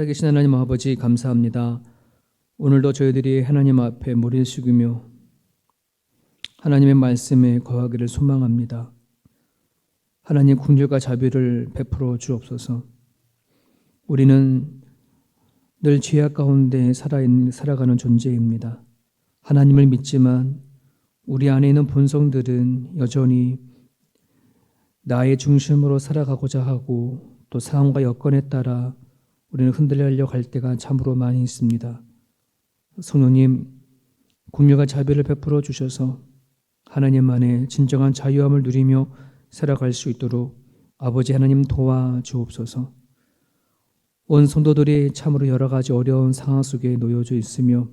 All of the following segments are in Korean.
살아계신 하나님 아버지 감사합니다. 오늘도 저희들이 하나님 앞에 머리를 숙이며 하나님의 말씀에 거하기를 소망합니다. 하나님 긍휼과 자비를 베풀어 주옵소서. 우리는 늘 죄악 가운데 살아가는 존재입니다. 하나님을 믿지만 우리 안에 있는 본성들은 여전히 나의 중심으로 살아가고자 하고 또 상황과 여건에 따라 우리는 흔들려고 할 때가 참으로 많이 있습니다. 성령님, 긍휼과 자비를 베풀어 주셔서 하나님 안에 진정한 자유함을 누리며 살아갈 수 있도록 아버지 하나님 도와주옵소서. 온 성도들이 참으로 여러 가지 어려운 상황 속에 놓여져 있으며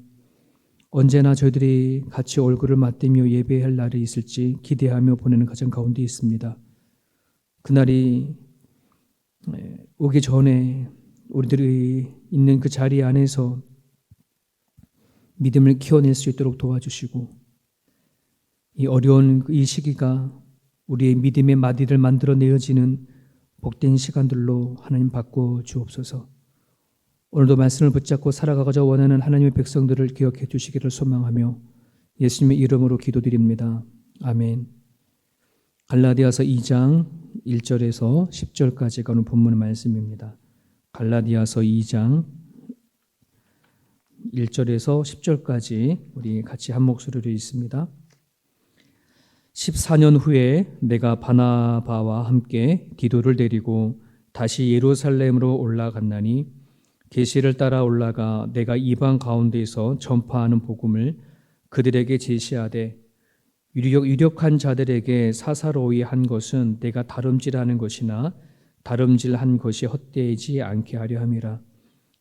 언제나 저희들이 같이 얼굴을 맞대며 예배할 날이 있을지 기대하며 보내는 가정 가운데 있습니다. 그날이 오기 전에 우리들이 있는 그 자리 안에서 믿음을 키워낼 수 있도록 도와주시고 이 어려운 이 시기가 우리의 믿음의 마디를 만들어내어지는 복된 시간들로 하나님 바꿔 주옵소서. 오늘도 말씀을 붙잡고 살아가고자 원하는 하나님의 백성들을 기억해 주시기를 소망하며 예수님의 이름으로 기도드립니다. 아멘. 갈라디아서 2장 1절에서 10절까지 가는 본문 말씀입니다. 갈라디아서 2장 1절에서 10절까지 우리 같이 한 목소리로 읽습니다. 14년 후에 내가 바나바와 함께 디도를 데리고 다시 예루살렘으로 올라갔나니 계시를 따라 올라가 내가 이방 가운데에서 전파하는 복음을 그들에게 제시하되 유력한 자들에게 사사로이 한 것은 내가 다름질하는 것이나 다름질한 것이 헛되지 않게 하려 함이라.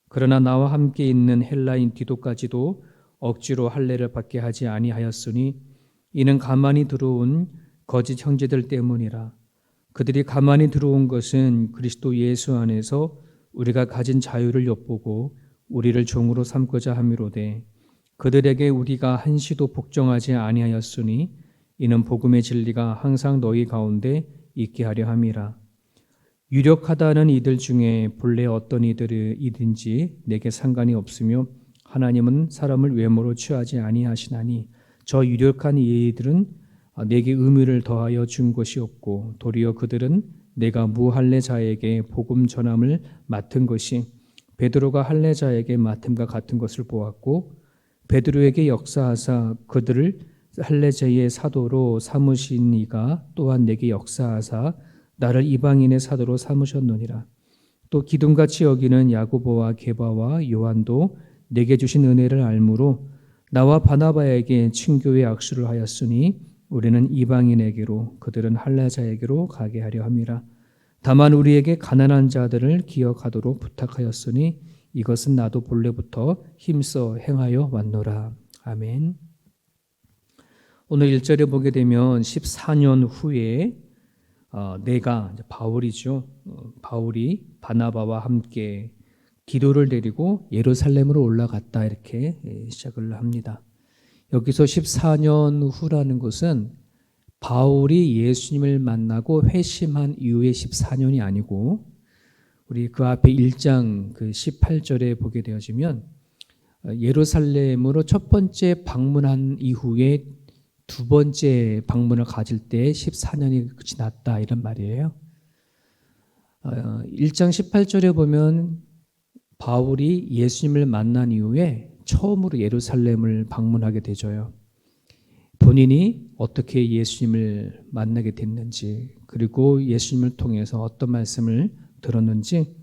그러나 나와 함께 있는 헬라인 디도까지도 억지로 할례를 받게 하지 아니하였으니 이는 가만히 들어온 거짓 형제들 때문이라. 그들이 가만히 들어온 것은 그리스도 예수 안에서 우리가 가진 자유를 엿보고 우리를 종으로 삼고자 함이로되 그들에게 우리가 한시도 복종하지 아니하였으니 이는 복음의 진리가 항상 너희 가운데 있게 하려 함이라. 유력하다는 이들 중에 본래 어떤 이든지 내게 상관이 없으며 하나님은 사람을 외모로 취하지 아니하시나니 저 유력한 이들은 내게 의무를 더하여 준 것이 없고 도리어 그들은 내가 무할례자에게 복음 전함을 맡은 것이 베드로가 할례자에게 맡음과 같은 것을 보았고 베드로에게 역사하사 그들을 할례자의 사도로 삼으신 이가 또한 내게 역사하사 나를 이방인의 사도로 삼으셨느니라. 또 기둥같이 여기는 야고보와 게바와 요한도 내게 주신 은혜를 알므로 나와 바나바에게 친교의 악수를 하였으니 우리는 이방인에게로 그들은 할례자에게로 가게 하려 함이라. 다만 우리에게 가난한 자들을 기억하도록 부탁하였으니 이것은 나도 본래부터 힘써 행하여 왔노라. 아멘. 오늘 1절에 보게 되면 14년 후에 내가 바울이죠. 바울이 바나바와 함께 디도를 데리고 예루살렘으로 올라갔다 이렇게 시작을 합니다. 여기서 14년 후라는 것은 바울이 예수님을 만나고 회심한 이후의 14년이 아니고 우리 그 앞에 1장 그 18절에 보게 되어지면 예루살렘으로 첫 번째 방문한 이후에 두 번째 방문을 가질 때 14년이 지났다 이런 말이에요. 1장 18절에 보면 바울이 예수님을 만난 이후에 처음으로 예루살렘을 방문하게 되죠. 본인이 어떻게 예수님을 만나게 됐는지 그리고 예수님을 통해서 어떤 말씀을 들었는지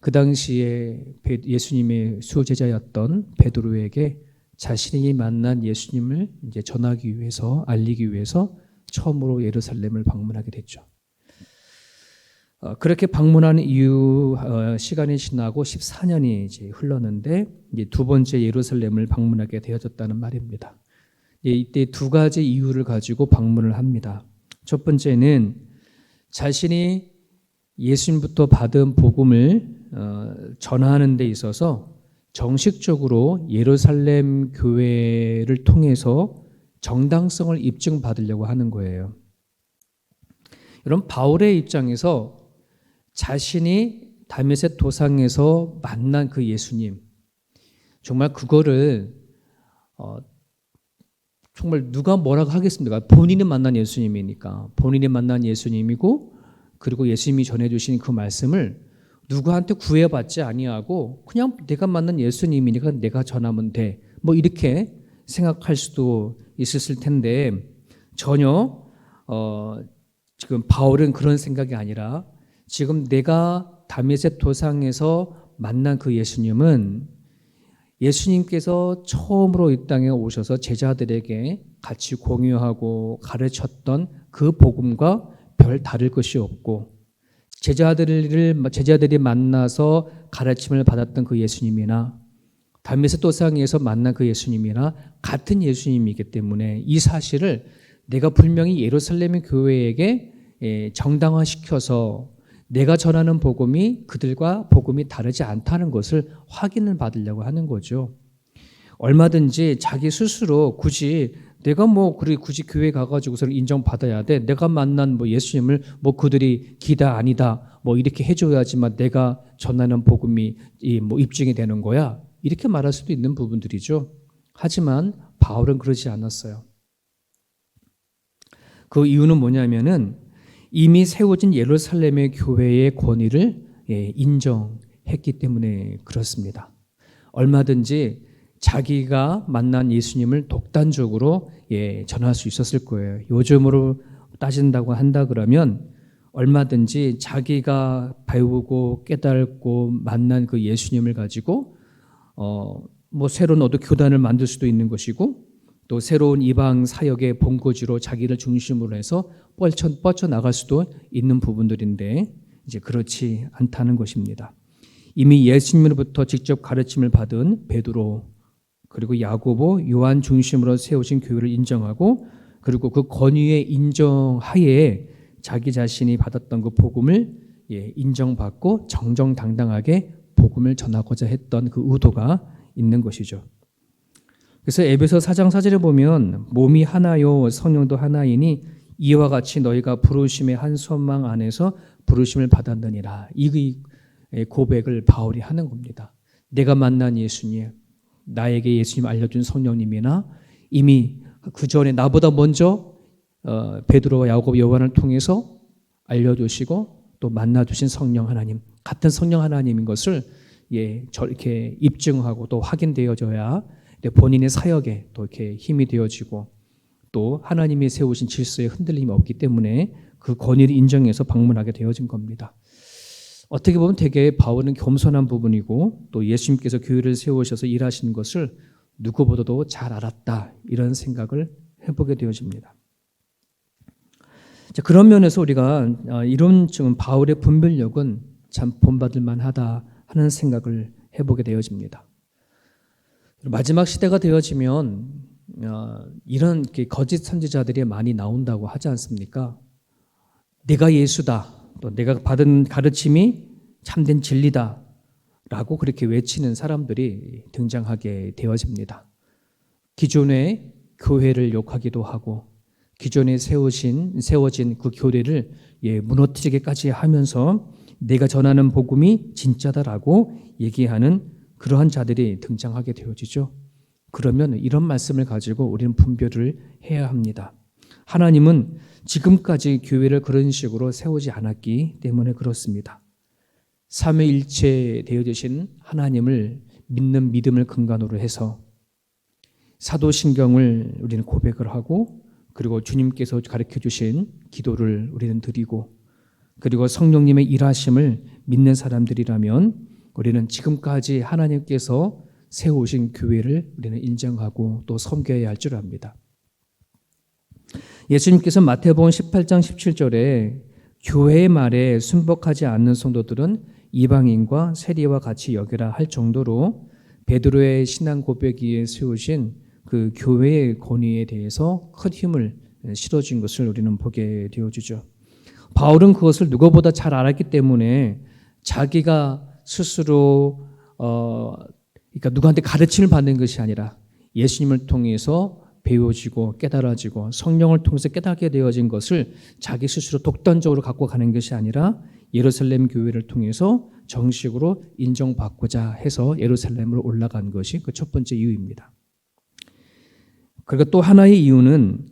그 당시에 예수님의 수제자였던 베드로에게 자신이 만난 예수님을 이제 전하기 위해서 알리기 위해서 처음으로 예루살렘을 방문하게 됐죠. 그렇게 방문한 이후 시간이 지나고 14년이 이제 흘렀는데 이제 두 번째 예루살렘을 방문하게 되어졌다는 말입니다. 이때 두 가지 이유를 가지고 방문을 합니다. 첫 번째는 자신이 예수님부터 받은 복음을 전하는 데 있어서 정식적으로 예루살렘 교회를 통해서 정당성을 입증받으려고 하는 거예요. 여러분, 바울의 입장에서 자신이 다메섹 도상에서 만난 그 예수님, 정말 그거를 정말 누가 뭐라고 하겠습니까? 본인이 만난 예수님이니까. 본인이 만난 예수님이고, 그리고 예수님이 전해주신 그 말씀을 누구한테 구애받지 아니하고 그냥 내가 만난 예수님이니까 내가 전하면 돼. 뭐 이렇게 생각할 수도 있었을 텐데 전혀 지금 바울은 그런 생각이 아니라 지금 내가 다메섹 도상에서 만난 그 예수님은 예수님께서 처음으로 이 땅에 오셔서 제자들에게 같이 공유하고 가르쳤던 그 복음과 별 다를 것이 없고 제자들이 만나서 가르침을 받았던 그 예수님이나 다메섹 도상에서 만난 그 예수님이나 같은 예수님이기 때문에 이 사실을 내가 분명히 예루살렘 교회에게 정당화시켜서 내가 전하는 복음이 그들과 복음이 다르지 않다는 것을 확인을 받으려고 하는 거죠. 얼마든지 자기 스스로 굳이 내가 굳이 교회 가가지고서 인정받아야 돼. 내가 만난 예수님을 그들이 기다 아니다 이렇게 해줘야지만 내가 전하는 복음이 입증이 되는 거야. 이렇게 말할 수도 있는 부분들이죠. 하지만 바울은 그러지 않았어요. 그 이유는 뭐냐면은 이미 세워진 예루살렘의 교회의 권위를 인정했기 때문에 그렇습니다. 얼마든지 자기가 만난 예수님을 독단적으로 전할 수 있었을 거예요. 요즘으로 따진다고 한다 그러면 얼마든지 자기가 배우고 깨달고 만난 그 예수님을 가지고 새로운 교단을 만들 수도 있는 것이고 또 새로운 이방 사역의 본거지로 자기를 중심으로 해서 뻗쳐나갈 수도 있는 부분들인데 이제 그렇지 않다는 것입니다. 이미 예수님으로부터 직접 가르침을 받은 베드로 그리고 야고보, 요한 중심으로 세우신 교회를 인정하고 그리고 그 권위의 인정하에 자기 자신이 받았던 그 복음을 인정받고 정정당당하게 복음을 전하고자 했던 그 의도가 있는 것이죠. 그래서 에베소 4장 4절에 보면 몸이 하나요 성령도 하나이니 이와 같이 너희가 부르심의 한 소망 안에서 부르심을 받았느니라. 이 고백을 바울이 하는 겁니다. 내가 만난 예수님, 나에게 예수님 알려준 성령님이나 이미 그 전에 나보다 먼저 베드로와 야고보, 요한을 통해서 알려주시고 또 만나주신 성령 하나님, 같은 성령 하나님인 것을 이렇게 입증하고 또 확인되어져야 본인의 사역에 또 이렇게 힘이 되어지고 또 하나님이 세우신 질서에 흔들림이 없기 때문에 그 권위를 인정해서 방문하게 되어진 겁니다. 어떻게 보면 되게 바울은 겸손한 부분이고 또 예수님께서 교회를 세우셔서 일하시는 것을 누구보다도 잘 알았다 이런 생각을 해보게 되어집니다. 자, 그런 면에서 우리가 이런 지금 바울의 분별력은 참 본받을 만하다 하는 생각을 해보게 되어집니다. 마지막 시대가 되어지면 이런 거짓 선지자들이 많이 나온다고 하지 않습니까? 내가 예수다, 또 내가 받은 가르침이 참된 진리다 라고 그렇게 외치는 사람들이 등장하게 되어집니다. 기존의 교회를 욕하기도 하고 기존에 세워진 그 교회를 무너뜨리게까지 하면서 내가 전하는 복음이 진짜다라고 얘기하는 그러한 자들이 등장하게 되어지죠. 그러면 이런 말씀을 가지고 우리는 분별을 해야 합니다. 하나님은 지금까지 교회를 그런 식으로 세우지 않았기 때문에 그렇습니다. 삼위일체 되어지신 하나님을 믿는 믿음을 근간으로 해서 사도신경을 우리는 고백을 하고 그리고 주님께서 가르쳐 주신 기도를 우리는 드리고 그리고 성령님의 일하심을 믿는 사람들이라면 우리는 지금까지 하나님께서 세우신 교회를 우리는 인정하고 또 섬겨야 할 줄 압니다. 예수님께서 마태복음 18장 17절에 교회의 말에 순복하지 않는 성도들은 이방인과 세리와 같이 여기라 할 정도로 베드로의 신앙 고백 위에 세우신 그 교회의 권위에 대해서 큰 힘을 실어준 것을 우리는 보게 되어주죠. 바울은 그것을 누구보다 잘 알았기 때문에 자기가 스스로 그러니까 누구한테 가르침을 받는 것이 아니라 예수님을 통해서 배워지고 깨달아지고 성령을 통해서 깨닫게 되어진 것을 자기 스스로 독단적으로 갖고 가는 것이 아니라 예루살렘 교회를 통해서 정식으로 인정받고자 해서 예루살렘으로 올라간 것이 그 첫 번째 이유입니다. 그리고 또 하나의 이유는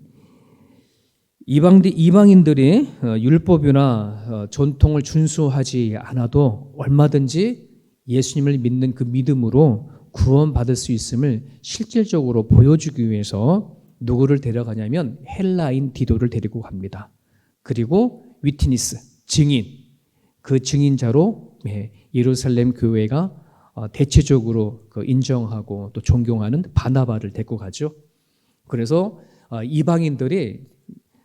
이방인들이 율법이나 전통을 준수하지 않아도 얼마든지 예수님을 믿는 그 믿음으로 구원받을 수 있음을 실질적으로 보여주기 위해서 누구를 데려가냐면 헬라인 디도를 데리고 갑니다. 그리고 위트니스, 증인, 그 증인자로 예루살렘 교회가 대체적으로 인정하고 또 존경하는 바나바를 데리고 가죠. 그래서 이방인들이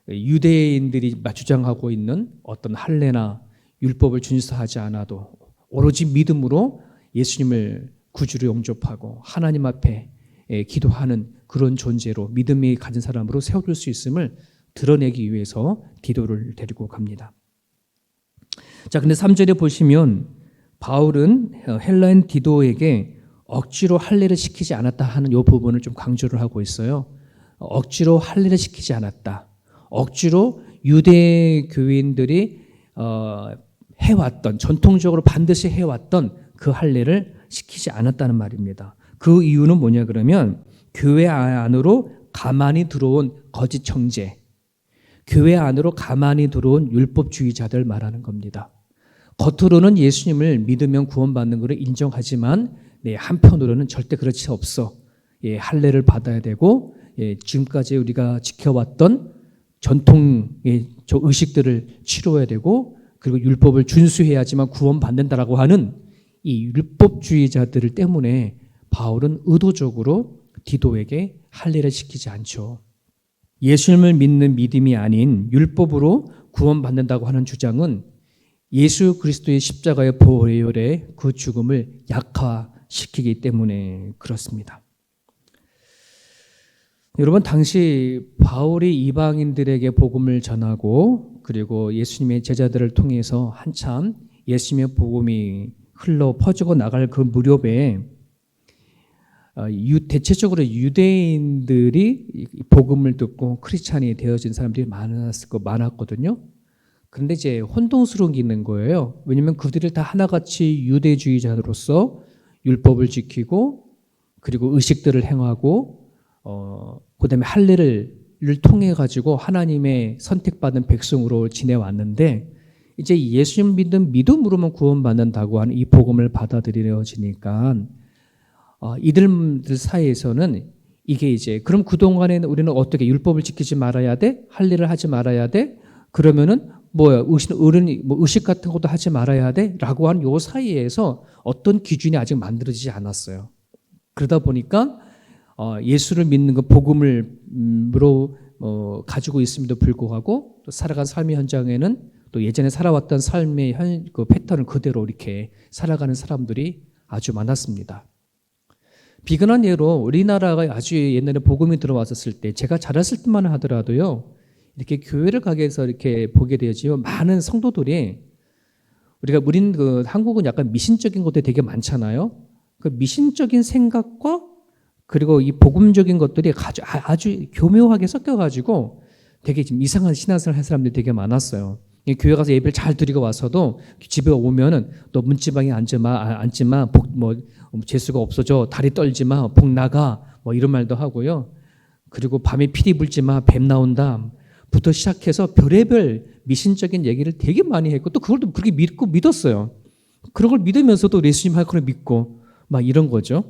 유대인들이 주장하고 있는 어떤 할례나 율법을 준수하지 않아도 오로지 믿음으로 예수님을 구주로 영접하고 하나님 앞에 기도하는 그런 존재로 믿음이 가진 사람으로 세워둘 수 있음을 드러내기 위해서 디도를 데리고 갑니다. 자, 근데 3절에 보시면 바울은 헬라인 디도에게 억지로 할례를 시키지 않았다 하는 이 부분을 좀 강조를 하고 있어요. 억지로 할례를 시키지 않았다. 억지로 유대 교인들이 해왔던, 전통적으로 반드시 해왔던 그 할례를 시키지 않았다는 말입니다. 그 이유는 뭐냐 그러면 교회 안으로 가만히 들어온 거짓 청제, 교회 안으로 가만히 들어온 율법주의자들 말하는 겁니다. 겉으로는 예수님을 믿으면 구원받는 것을 인정하지만 한편으로는 절대 그렇지 없어. 할례를 받아야 되고 지금까지 우리가 지켜왔던 전통의 저 의식들을 치러야 되고 그리고 율법을 준수해야지만 구원받는다라고 하는 이 율법주의자들 때문에 바울은 의도적으로 디도에게 할례를 시키지 않죠. 예수님을 믿는 믿음이 아닌 율법으로 구원받는다고 하는 주장은 예수 그리스도의 십자가의 보혈의 그 죽음을 약화시키기 때문에 그렇습니다. 여러분, 당시 바울이 이방인들에게 복음을 전하고 그리고 예수님의 제자들을 통해서 한참 예수님의 복음이 흘러 퍼지고 나갈 그 무렵에 대체적으로 유대인들이 복음을 듣고 크리스찬이 되어진 사람들이 많았거든요. 그런데 이제 혼동스러운 게 있는 거예요. 왜냐하면 그들을 다 하나같이 유대주의자로서 율법을 지키고 그리고 의식들을 행하고 그다음에 할례를 통해 가지고 하나님의 선택받은 백성으로 지내왔는데 이제 예수님 믿는 믿음으로만 구원받는다고 하는 이 복음을 받아들여지니까 이들 사이에서는 이게 이제 그럼 그동안에는 우리는 어떻게 율법을 지키지 말아야 돼? 할례를 하지 말아야 돼? 그러면은 뭐야 의식 같은 것도 하지 말아야 돼? 라고 하는 요 사이에서 어떤 기준이 아직 만들어지지 않았어요. 그러다 보니까 예수를 믿는 그 복음으로 가지고 있음에도 불구하고 또 살아간 삶의 현장에는 또 예전에 살아왔던 삶의 그 패턴을 그대로 이렇게 살아가는 사람들이 아주 많았습니다. 비근한 예로 우리나라가 아주 옛날에 복음이 들어왔었을 때 제가 자랐을 때만 하더라도요 이렇게 교회를 가게 해서 이렇게 보게 되지만 많은 성도들이 우리는 그 한국은 약간 미신적인 것들이 되게 많잖아요. 그 미신적인 생각과 그리고 이 복음적인 것들이 아주 교묘하게 섞여가지고 되게 지금 이상한 신앙생활 할 사람들이 되게 많았어요. 교회 가서 예배를 잘 드리고 와서도 집에 오면은 너 문지방에 앉지 마, 재수가 없어져, 다리 떨지 마, 복 나가, 이런 말도 하고요. 그리고 밤에 피리 불지 마, 뱀 나온다. 부터 시작해서 별의별 미신적인 얘기를 되게 많이 했고 또 그걸 또 그렇게 믿었어요. 그런 걸 믿으면서도 예수님 할 걸 믿고 막 이런 거죠.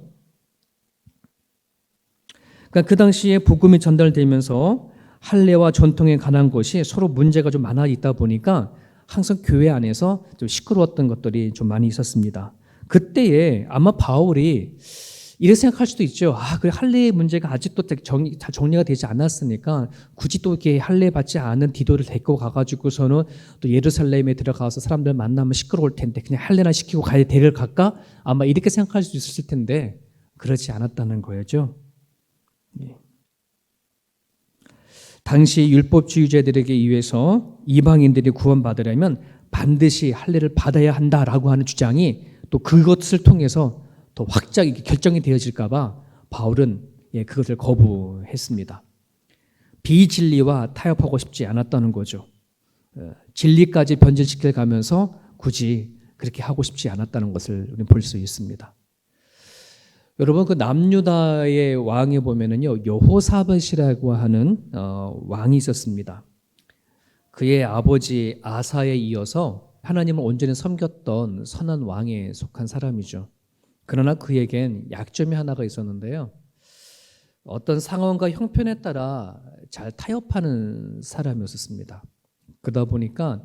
그러니까 그 당시에 복음이 전달되면서 할례와 전통에 관한 것이 서로 문제가 좀 많아 있다 보니까 항상 교회 안에서 좀 시끄러웠던 것들이 좀 많이 있었습니다. 그때에 아마 바울이 이렇게 생각할 수도 있죠. 그래 할례의 문제가 아직도 다 정리가 되지 않았으니까 굳이 또 이렇게 할례 받지 않은 디도를 데리고 가가지고서는 또 예루살렘에 들어가서 사람들 만나면 시끄러울 텐데 그냥 할례나 시키고 데려갈까? 아마 이렇게 생각할 수 있을 텐데 그렇지 않았다는 거죠. 당시 율법주의자들에게 의해서 이방인들이 구원받으려면 반드시 할례를 받아야 한다라고 하는 주장이 또 그것을 통해서 더 확장이 결정이 되어질까 봐 바울은 그것을 거부했습니다. 비진리와 타협하고 싶지 않았다는 거죠. 진리까지 변질시켜 가면서 굳이 그렇게 하고 싶지 않았다는 것을 우리는 볼 수 있습니다. 여러분, 그 남유다의 왕에 보면은요, 여호사밧이라고 하는 왕이 있었습니다. 그의 아버지 아사에 이어서 하나님을 온전히 섬겼던 선한 왕에 속한 사람이죠. 그러나 그에겐 약점이 하나가 있었는데요. 어떤 상황과 형편에 따라 잘 타협하는 사람이었습니다. 그러다 보니까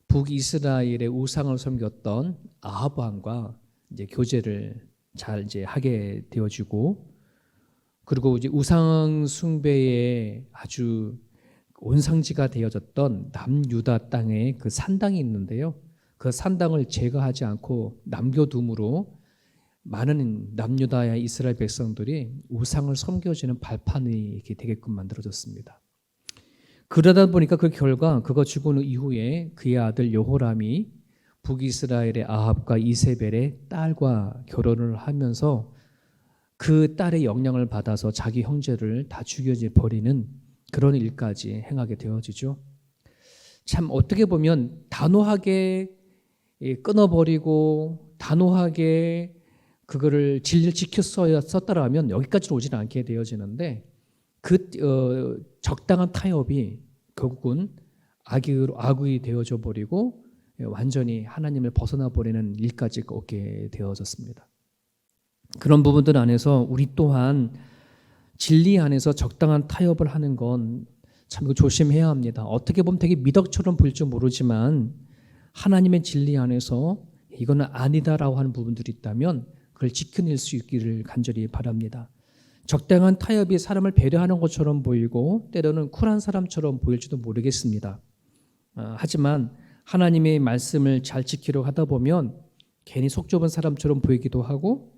북이스라엘의 우상을 섬겼던 아합 왕과 이제 교제를 잘 이제 하게 되어지고, 그리고 이제 우상 숭배의 아주 온상지가 되어졌던 남유다 땅에 그 산당이 있는데요. 그 산당을 제거하지 않고 남겨둠으로 많은 남유다의 이스라엘 백성들이 우상을 섬겨지는 발판이 되게끔 만들어졌습니다. 그러다 보니까 그 결과 그가 죽은 이후에 그의 아들 여호람이 북이스라엘의 아합과 이세벨의 딸과 결혼을 하면서 그 딸의 영향을 받아서 자기 형제를 다 죽여 버리는 그런 일까지 행하게 되어지죠. 참 어떻게 보면 단호하게 끊어버리고 단호하게 그거를 진리를 지켰어야 썼다라면 여기까지 오지는 않게 되어지는데, 그 적당한 타협이 결국은 악이 되어져 버리고 완전히 하나님을 벗어나 버리는 일까지 오게 되어졌습니다. 그런 부분들 안에서 우리 또한 진리 안에서 적당한 타협을 하는 건 참 조심해야 합니다. 어떻게 보면 되게 미덕처럼 보일 줄 모르지만 하나님의 진리 안에서 이거는 아니다라고 하는 부분들이 있다면 그걸 지켜낼 수 있기를 간절히 바랍니다. 적당한 타협이 사람을 배려하는 것처럼 보이고 때로는 쿨한 사람처럼 보일지도 모르겠습니다. 하지만 하나님의 말씀을 잘 지키려고 하다 보면 괜히 속 좁은 사람처럼 보이기도 하고,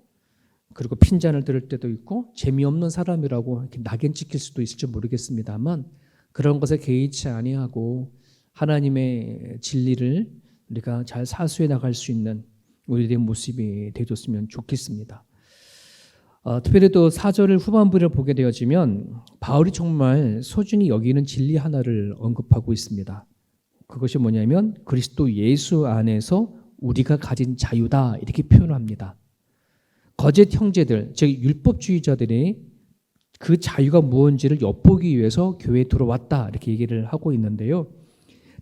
그리고 핀잔을 들을 때도 있고 재미없는 사람이라고 이렇게 낙인 찍힐 수도 있을지 모르겠습니다만, 그런 것에 개의치 아니하고 하나님의 진리를 우리가 잘 사수해 나갈 수 있는 우리들의 모습이 되어줬으면 좋겠습니다. 특별히 또 4절 후반부를 보게 되어지면 바울이 정말 소중히 여기는 진리 하나를 언급하고 있습니다. 그것이 뭐냐면 그리스도 예수 안에서 우리가 가진 자유다, 이렇게 표현합니다. 거짓 형제들, 즉 율법주의자들이 그 자유가 무엇인지를 엿보기 위해서 교회에 들어왔다, 이렇게 얘기를 하고 있는데요.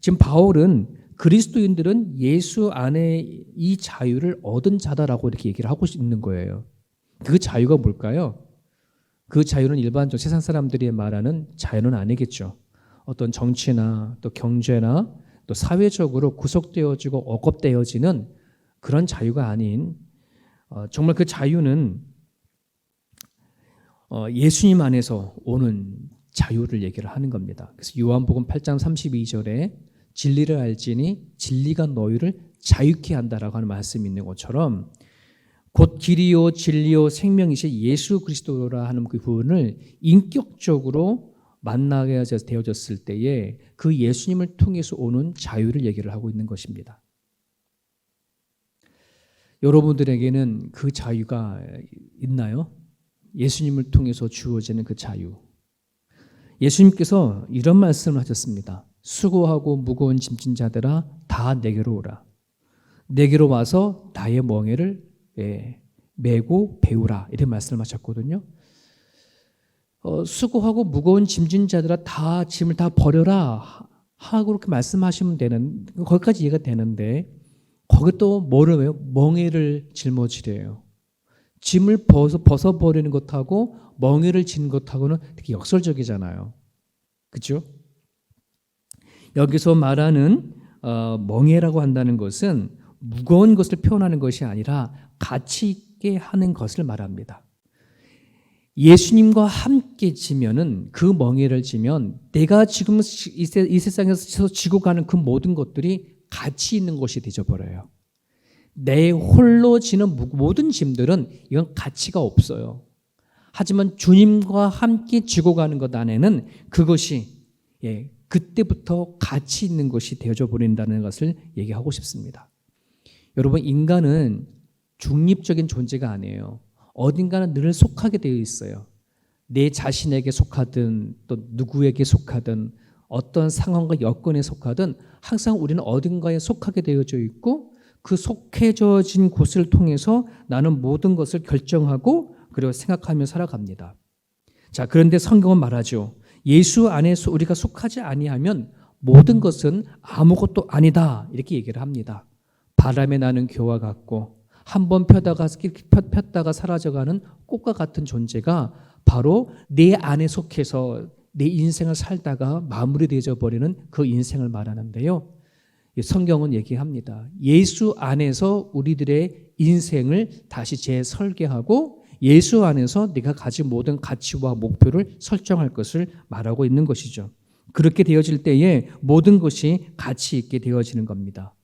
지금 바울은 그리스도인들은 예수 안에 이 자유를 얻은 자다라고 이렇게 얘기를 하고 있는 거예요. 그 자유가 뭘까요? 그 자유는 일반적으로 세상 사람들이 말하는 자유는 아니겠죠. 어떤 정치나 또 경제나 또 사회적으로 구속되어지고 억압되어지는 그런 자유가 아닌, 정말 그 자유는 예수님 안에서 오는 자유를 얘기를 하는 겁니다. 그래서 요한복음 8장 32절에 진리를 알지니 진리가 너희를 자유케 한다라고 하는 말씀이 있는 것처럼, 곧 길이요 진리요 생명이신 예수 그리스도라 하는 그 부분을 인격적으로 만나게 되어졌을 때에 그 예수님을 통해서 오는 자유를 얘기를 하고 있는 것입니다. 여러분들에게는 그 자유가 있나요? 예수님을 통해서 주어지는 그 자유. 예수님께서 이런 말씀을 하셨습니다. 수고하고 무거운 짐진 자들아 다 내게로 오라. 내게로 와서 나의 멍에를 메고 배우라, 이런 말씀을 하셨거든요. 수고하고 무거운 짐진 자들아 다 짐을 다 버려라 하고 그렇게 말씀하시면 되는, 거기까지 이해가 되는데 거기 또 뭐를 해요? 멍에를 짊어지래요. 짐을 벗어버리는 것하고 멍에를 지는 것하고는 되게 역설적이잖아요. 그렇죠? 여기서 말하는 멍에라고 한다는 것은 무거운 것을 표현하는 것이 아니라 가치 있게 하는 것을 말합니다. 예수님과 함께 지면은, 그 멍에를 지면 내가 지금 이 세상에서 지고 가는 그 모든 것들이 가치 있는 것이 되어버려요. 내 홀로 지는 모든 짐들은 이건 가치가 없어요. 하지만 주님과 함께 지고 가는 것 안에는 그것이 그때부터 가치 있는 것이 되어져 버린다는 것을 얘기하고 싶습니다. 여러분, 인간은 중립적인 존재가 아니에요. 어딘가는 늘 속하게 되어 있어요. 내 자신에게 속하든 또 누구에게 속하든 어떤 상황과 여건에 속하든 항상 우리는 어딘가에 속하게 되어져 있고, 그 속해져진 곳을 통해서 나는 모든 것을 결정하고 그리고 생각하며 살아갑니다. 자, 그런데 성경은 말하죠. 예수 안에서 우리가 속하지 아니하면 모든 것은 아무것도 아니다. 이렇게 얘기를 합니다. 바람에 나는 겨와 같고 한번 폈다가 사라져가는 꽃과 같은 존재가 바로 내 안에 속해서 내 인생을 살다가 마무리되어 버리는 그 인생을 말하는데요. 성경은 얘기합니다. 예수 안에서 우리들의 인생을 다시 재설계하고 예수 안에서 네가 가진 모든 가치와 목표를 설정할 것을 말하고 있는 것이죠. 그렇게 되어질 때에 모든 것이 가치 있게 되어지는 겁니다.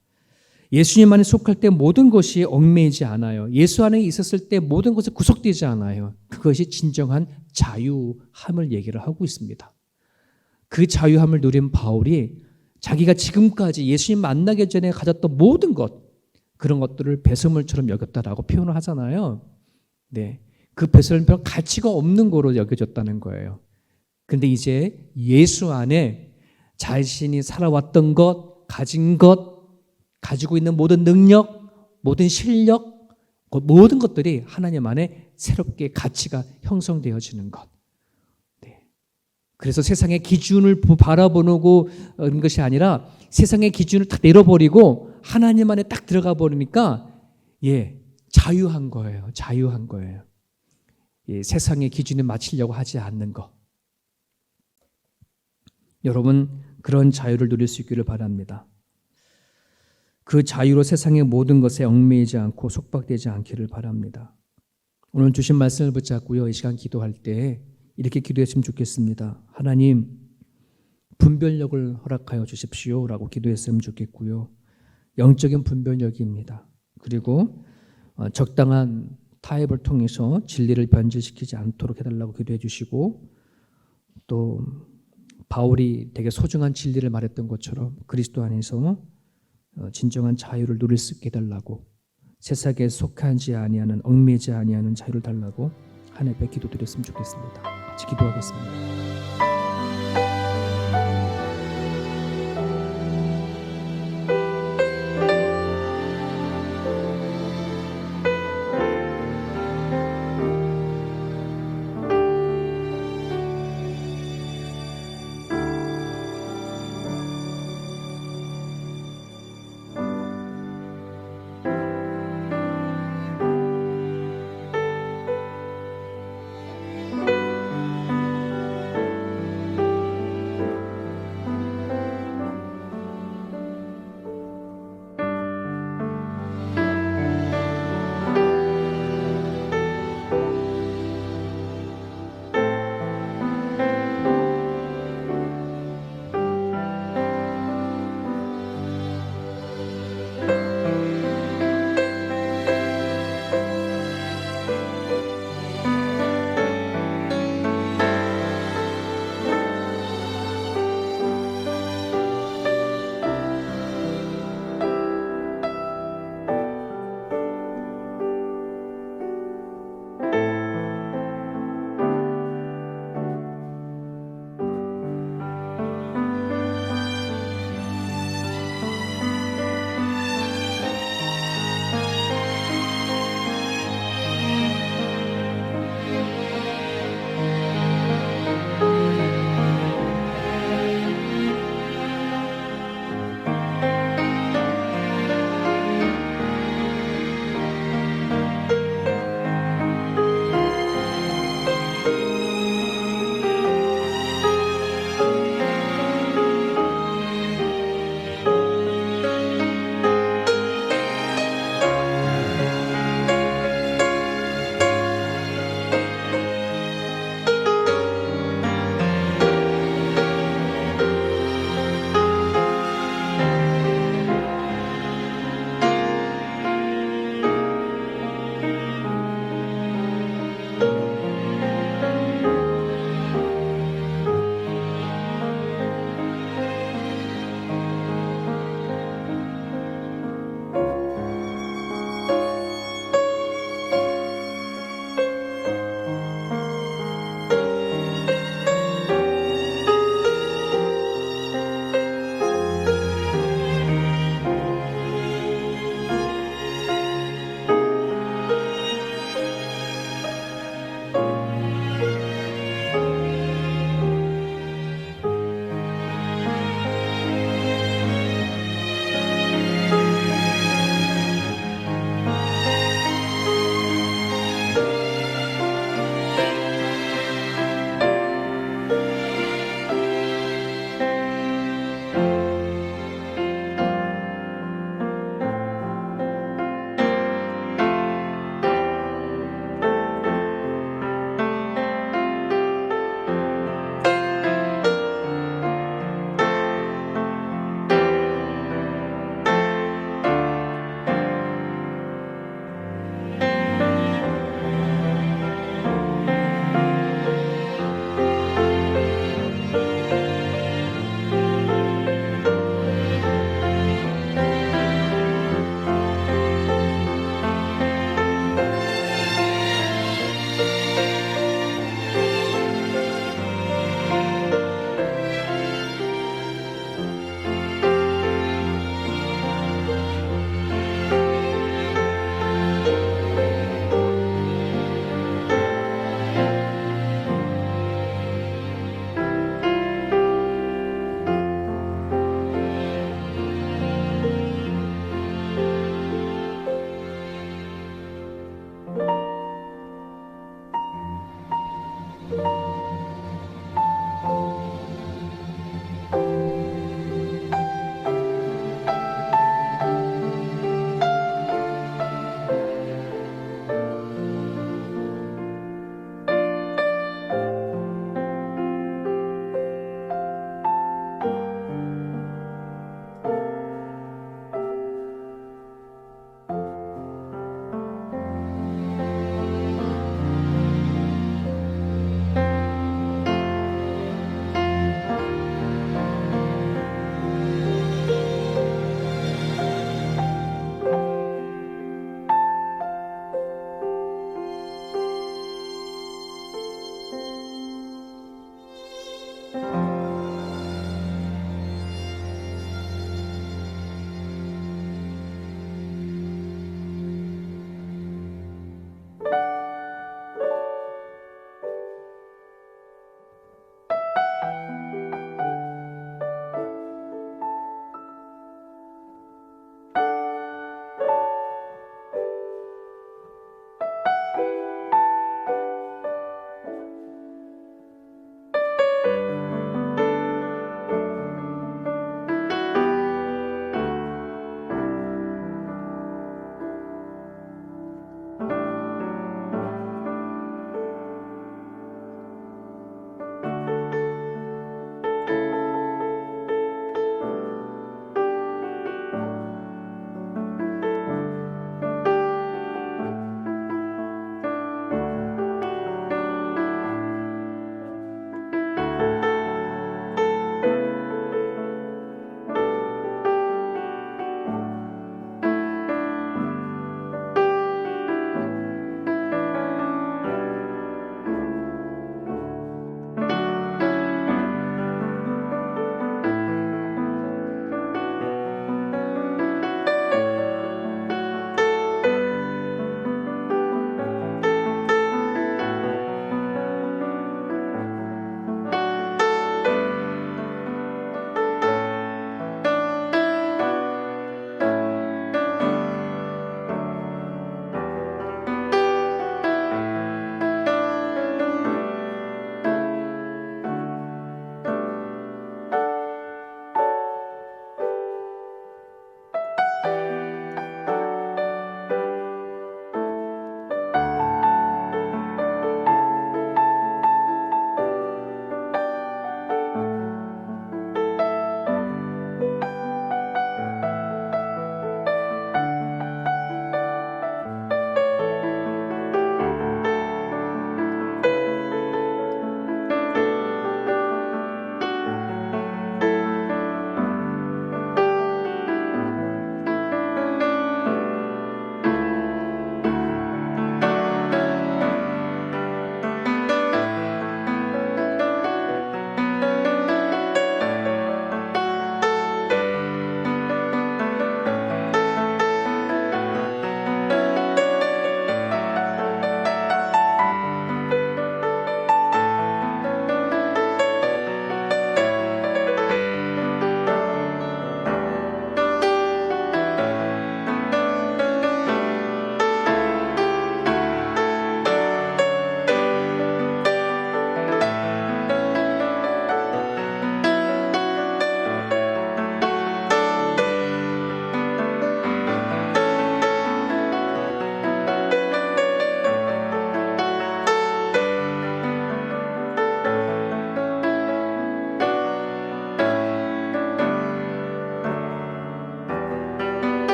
예수님 안에 속할 때 모든 것이 얽매이지 않아요. 예수 안에 있었을 때 모든 것이 구속되지 않아요. 그것이 진정한 자유함을 얘기를 하고 있습니다. 그 자유함을 누린 바울이 자기가 지금까지 예수님 만나기 전에 가졌던 모든 것, 그런 것들을 배설물처럼 여겼다라고 표현을 하잖아요. 네, 그 배설물 별 가치가 없는 거로 여겨졌다는 거예요. 그런데 이제 예수 안에 자신이 살아왔던 것, 가진 것, 가지고 있는 모든 능력, 모든 실력, 모든 것들이 하나님 안에 새롭게 가치가 형성되어지는 것. 네. 그래서 세상의 기준을 바라보고 있는 것이 아니라 세상의 기준을 딱 내려버리고 하나님 안에 딱 들어가 버리니까 자유한 거예요. 자유한 거예요. 세상의 기준에 맞추려고 하지 않는 것. 여러분, 그런 자유를 누릴 수 있기를 바랍니다. 그 자유로 세상의 모든 것에 얽매이지 않고 속박되지 않기를 바랍니다. 오늘 주신 말씀을 붙잡고요. 이 시간 기도할 때 이렇게 기도했으면 좋겠습니다. 하나님, 분별력을 허락하여 주십시오 라고 기도했으면 좋겠고요. 영적인 분별력입니다. 그리고 적당한 타협을 통해서 진리를 변질시키지 않도록 해달라고 기도해 주시고, 또 바울이 되게 소중한 진리를 말했던 것처럼 그리스도 안에서 진정한 자유를 누릴 수 있게 해달라고, 세상에 속하지 아니하는, 얽매이지 아니하는 자유를 달라고 하나님께 기도드렸으면 좋겠습니다. 같이 기도하겠습니다.